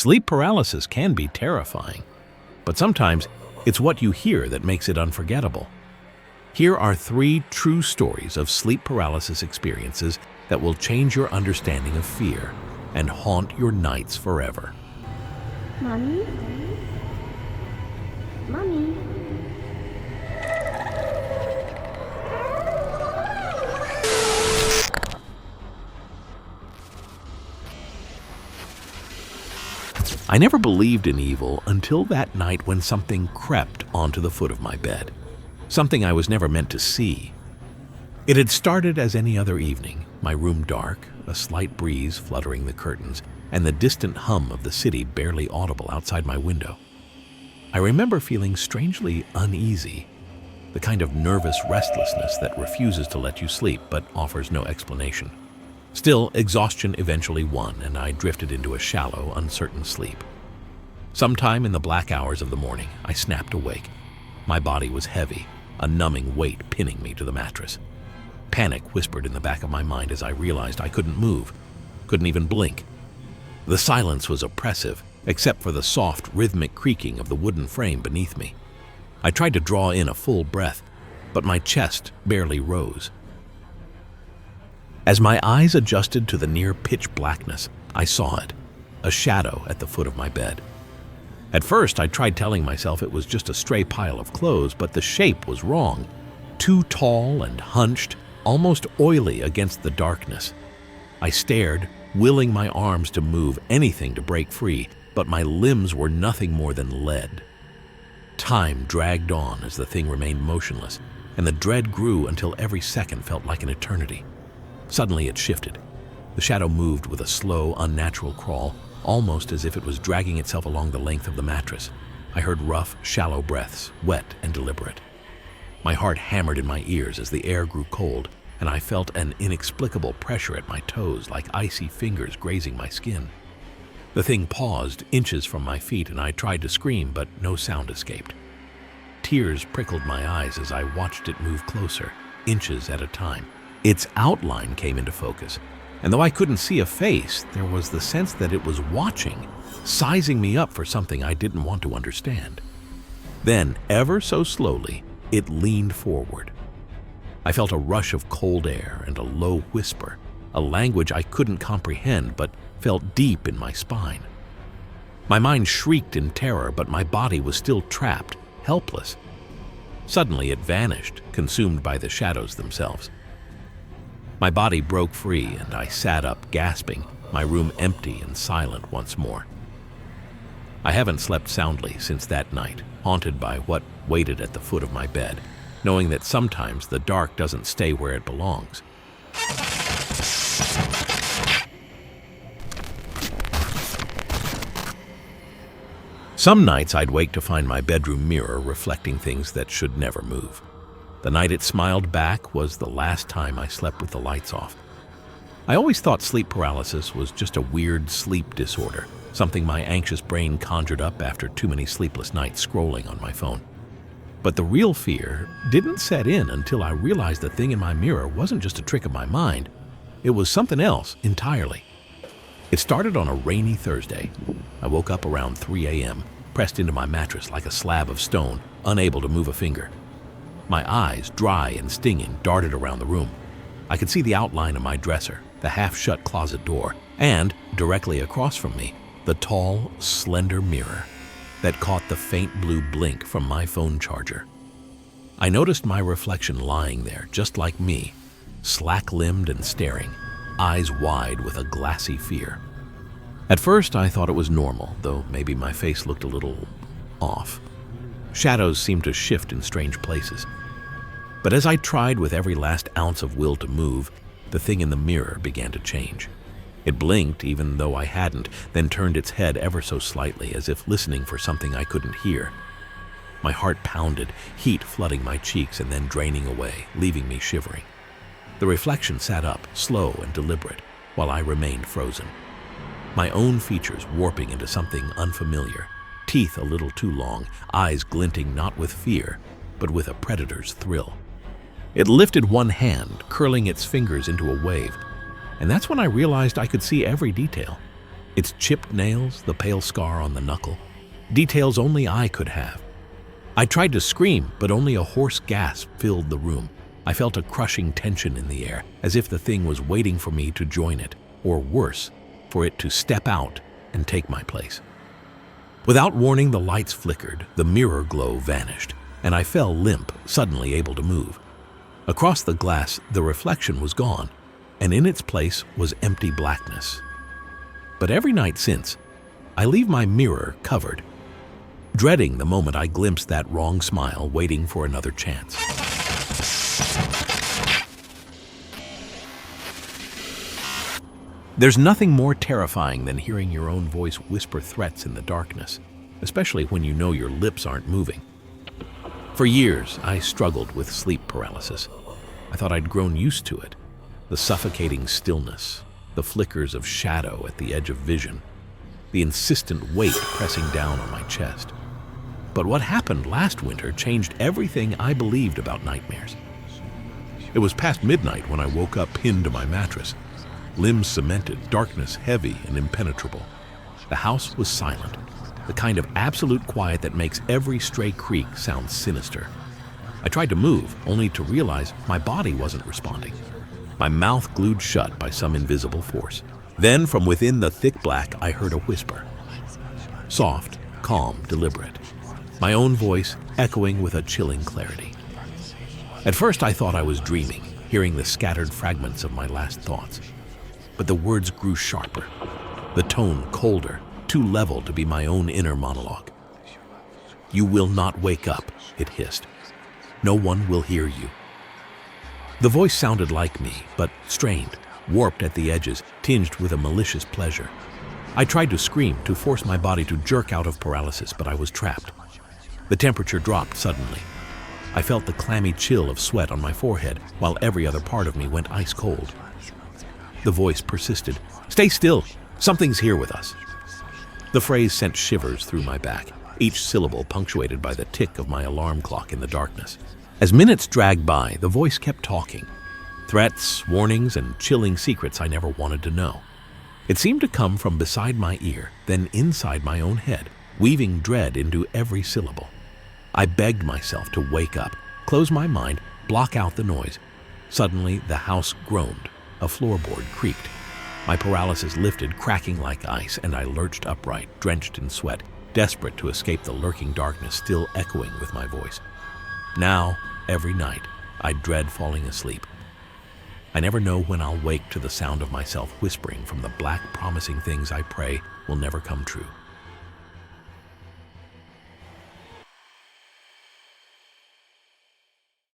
Sleep paralysis can be terrifying, but sometimes it's what you hear that makes it unforgettable. Here are 3 true stories of sleep paralysis experiences that will change your understanding of fear and haunt your nights forever. Mommy? Mommy? I never believed in evil until that night when something crept onto the foot of my bed. Something I was never meant to see. It had started as any other evening, my room dark, a slight breeze fluttering the curtains, and the distant hum of the city barely audible outside my window. I remember feeling strangely uneasy, the kind of nervous restlessness that refuses to let you sleep but offers no explanation. Still, exhaustion eventually won, and I drifted into a shallow, uncertain sleep. Sometime in the black hours of the morning, I snapped awake. My body was heavy, a numbing weight pinning me to the mattress. Panic whispered in the back of my mind as I realized I couldn't move, couldn't even blink. The silence was oppressive, except for the soft, rhythmic creaking of the wooden frame beneath me. I tried to draw in a full breath, but my chest barely rose. As my eyes adjusted to the near pitch blackness, I saw it, a shadow at the foot of my bed. At first, I tried telling myself it was just a stray pile of clothes, but the shape was wrong. Too tall and hunched, almost oily against the darkness. I stared, willing my arms to move, anything to break free, but my limbs were nothing more than lead. Time dragged on as the thing remained motionless, and the dread grew until every second felt like an eternity. Suddenly it shifted. The shadow moved with a slow, unnatural crawl, almost as if it was dragging itself along the length of the mattress. I heard rough, shallow breaths, wet and deliberate. My heart hammered in my ears as the air grew cold, and I felt an inexplicable pressure at my toes, like icy fingers grazing my skin. The thing paused inches from my feet, and I tried to scream, but no sound escaped. Tears prickled my eyes as I watched it move closer, inches at a time. Its outline came into focus, and though I couldn't see a face, there was the sense that it was watching, sizing me up for something I didn't want to understand. Then, ever so slowly, it leaned forward. I felt a rush of cold air and a low whisper, a language I couldn't comprehend but felt deep in my spine. My mind shrieked in terror, but my body was still trapped, helpless. Suddenly it vanished, consumed by the shadows themselves. My body broke free, and I sat up, gasping, my room empty and silent once more. I haven't slept soundly since that night, haunted by what waited at the foot of my bed, knowing that sometimes the dark doesn't stay where it belongs. Some nights I'd wake to find my bedroom mirror reflecting things that should never move. The night it smiled back was the last time I slept with the lights off. I always thought sleep paralysis was just a weird sleep disorder, something my anxious brain conjured up after too many sleepless nights scrolling on my phone. But the real fear didn't set in until I realized the thing in my mirror wasn't just a trick of my mind. It was something else entirely. It started on a rainy Thursday. I woke up around 3 a.m., pressed into my mattress like a slab of stone, unable to move a finger. My eyes, dry and stinging, darted around the room. I could see the outline of my dresser, the half-shut closet door, and, directly across from me, the tall, slender mirror that caught the faint blue blink from my phone charger. I noticed my reflection lying there, just like me, slack-limbed and staring, eyes wide with a glassy fear. At first, I thought it was normal, though maybe my face looked a little off. Shadows seemed to shift in strange places. But as I tried with every last ounce of will to move, the thing in the mirror began to change. It blinked even though I hadn't, then turned its head ever so slightly, as if listening for something I couldn't hear. My heart pounded, heat flooding my cheeks and then draining away, leaving me shivering. The reflection sat up, slow and deliberate, while I remained frozen. My own features warping into something unfamiliar, teeth a little too long, eyes glinting not with fear, but with a predator's thrill. It lifted one hand, curling its fingers into a wave, and that's when I realized I could see every detail. Its chipped nails, the pale scar on the knuckle, details only I could have. I tried to scream, but only a hoarse gasp filled the room. I felt a crushing tension in the air, as if the thing was waiting for me to join it, or worse, for it to step out and take my place. Without warning, the lights flickered, the mirror glow vanished, and I fell limp, suddenly able to move. Across the glass, the reflection was gone, and in its place was empty blackness. But every night since, I leave my mirror covered, dreading the moment I glimpse that wrong smile waiting for another chance. There's nothing more terrifying than hearing your own voice whisper threats in the darkness, especially when you know your lips aren't moving. For years, I struggled with sleep paralysis. I thought I'd grown used to it. The suffocating stillness, the flickers of shadow at the edge of vision, the insistent weight pressing down on my chest. But what happened last winter changed everything I believed about nightmares. It was past midnight when I woke up pinned to my mattress, limbs cemented, darkness heavy and impenetrable. The house was silent, the kind of absolute quiet that makes every stray creak sound sinister. I tried to move, only to realize my body wasn't responding. My mouth glued shut by some invisible force. Then, from within the thick black, I heard a whisper. Soft, calm, deliberate. My own voice echoing with a chilling clarity. At first, I thought I was dreaming, hearing the scattered fragments of my last thoughts. But the words grew sharper, the tone colder, too level to be my own inner monologue. "You will not wake up," it hissed. "No one will hear you." The voice sounded like me, but strained, warped at the edges, tinged with a malicious pleasure. I tried to scream, to force my body to jerk out of paralysis, but I was trapped. The temperature dropped suddenly. I felt the clammy chill of sweat on my forehead, while every other part of me went ice cold. The voice persisted. "Stay still. Something's here with us." The phrase sent shivers through my back, each syllable punctuated by the tick of my alarm clock in the darkness. As minutes dragged by, the voice kept talking. Threats, warnings, and chilling secrets I never wanted to know. It seemed to come from beside my ear, then inside my own head, weaving dread into every syllable. I begged myself to wake up, close my mind, block out the noise. Suddenly, the house groaned. A floorboard creaked. My paralysis lifted, cracking like ice, and I lurched upright, drenched in sweat, desperate to escape the lurking darkness still echoing with my voice. Now, every night, I dread falling asleep. I never know when I'll wake to the sound of myself whispering from the black, promising things I pray will never come true.